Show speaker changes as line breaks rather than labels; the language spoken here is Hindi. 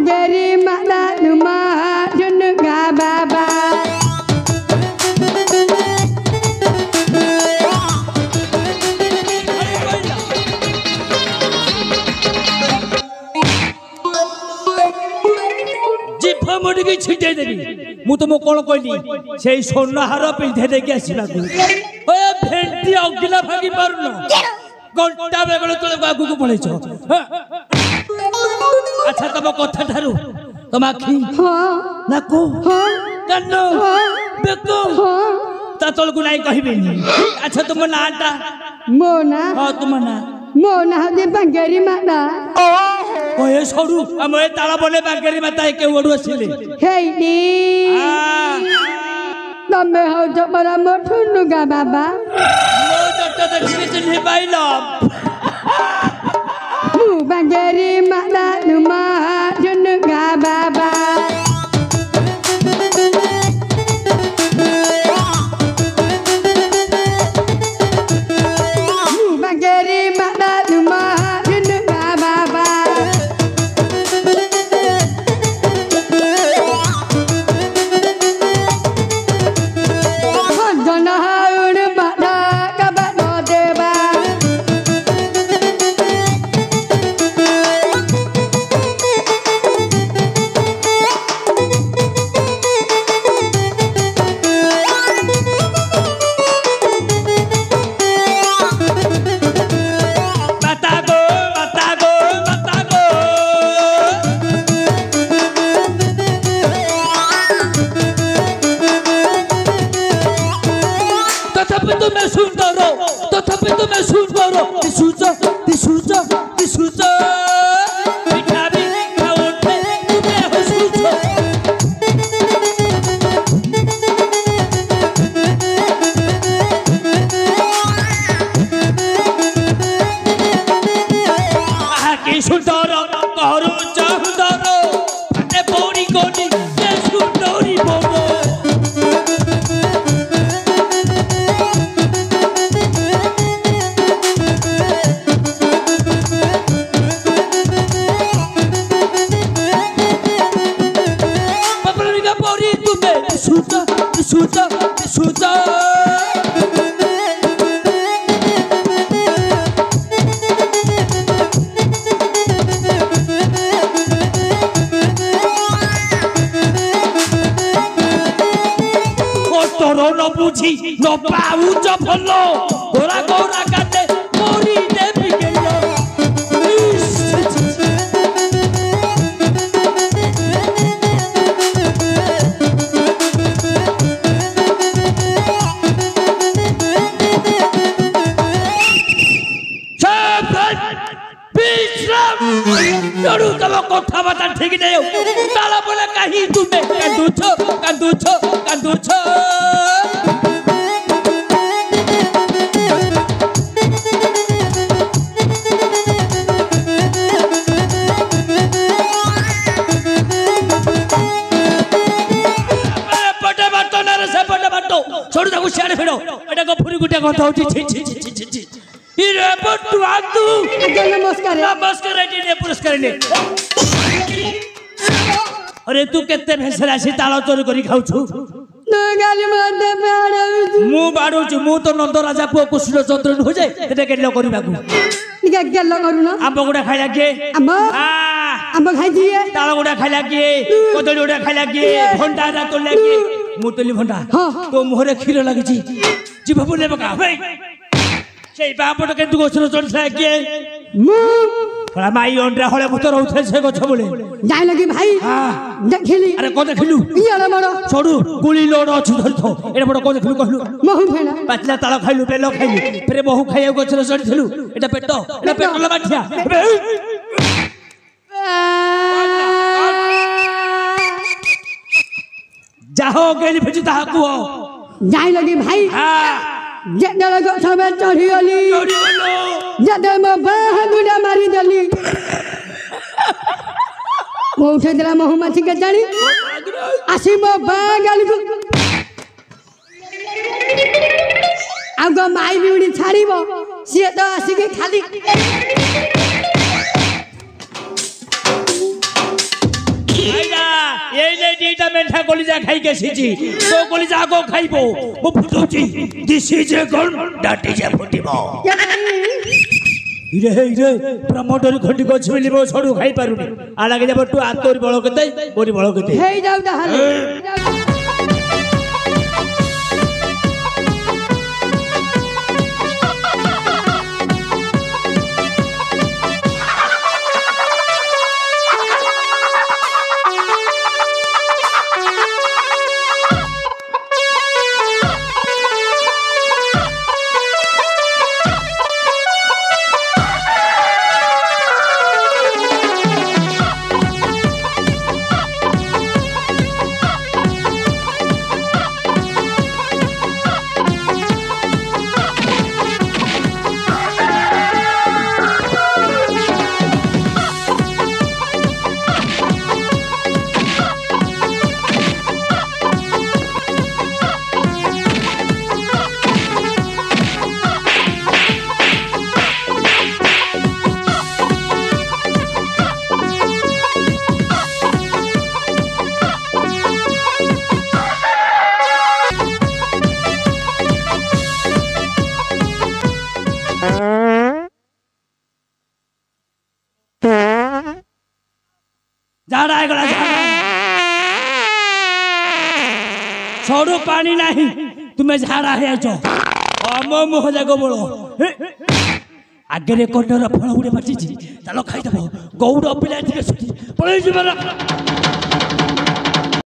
bangeri mata duma junuga baba
जिफा मोड़ी की छिटे देबी मु तुम कोन कहली सेई सोनाहार पिंधे देके आसीबाकू ओए भेंटी अगिला भागी पारुन घंटा बेगल तले बागु को पळेछ अच्छा तब कथा ठारू तुम आखी नाको कानो बेको ता तल को नाही कहबेनी अच्छा तुम नाटा
मोना
हां तुम ना
मोना दे बंगेरी माता
ओए सडू हम ए ताला बने बंगेरी माता के ओडू आसिले
हेडी तमे हो जबरा मोठुनुगा बाबा
मो जट्टा देखि चिन्हि pilo
bangeri mata duma junuga baba bangeri mata duma junuga baba jana haun bada kabano deba
तथापि तुम्हें सुंदर दिसुच भिखारी खाउटे तुम्हें हसुच आके सुंदर कहरु चंदर फटे पौड़ी कोनी के सुंदरी बोलो सुचा तोर न बुझी न पाउच भल गोरा गोरा काटे मोरी देबी गेलो चढ़ू तब कथा बाता ठीक नहीं हो ताला बोले कहीं तुम्हें कांदुछ पटे बाटो ना रे से पटे बाटो छोड़ दे सियाड़े फेड़ो एटा को फुरी गुटिया कथा उठी छी इरे बटू आतू नमस्कार ने पुरस्कार ने अरे तू केते भेसरा सी ताला चोरी करी खाउछु
तू गाली मते बाडू
मु बाडू मु तो नंद राजा को कृष्ण चंद्र हो जाए एटा केलो करिबाकू
निका गेलो करू ना
आंब गुडा खाइला के
आंब खाइ दिए
ताला गुडा खाइला के कदली गुडा खाइला के भंडा रा तो लागे मुतली भंडा तो मोहरे खीर लागि छी जीव बोले बका भाई সেই বাপটা কিন্তু গোছল চড়ছে কি ফলা মাই অন্ডা হলে ভূত রউছে সে গছ বলে
যাই লাগি ভাই দেখিলি
আরে কত দেখিলু
ইয়ারে বড়
ছড়ু গুলি লোড আছে ধরতো এটা বড় কত দেখিলু কইলু
মহু ফেনা
পাতলা তাল খাইলু বেল খাইলু ফেরে বহু খাইয়া গছল চড়িছিলু এটা পেট লাঠিয়া যাও গেলি ফিজি তাহা কুও
যাই লাগি ভাই যেতে গছবে চড়িলি যেতে মো বাহ দুটা মারি দেলি মো উঠে দিলা মহুমাছি কে জানি আসি মো বাহ গালি আগ মাই বিউড়ি ছাড়িব সিয়ে তো আসিকে খালি
कलिजा खाई के सीची तो कलिजा आगो खाइबो मो फुटौची this is a gun that is a फुटिबो रे प्रमोटर खंडी को छिली मो छडू खाई पारुनी आ लागे जब तू आतोरी बळ केते ओरी बळ केते
हेई जाऊ दहाले झाड़ा गला छोड़ो पानी नहीं तुम्हें झाड़ा है जो मो मुह जागो बोलो आगे कंडर फल गुड़े बाटी चलो खाई दबो गौड़ पिला पड़े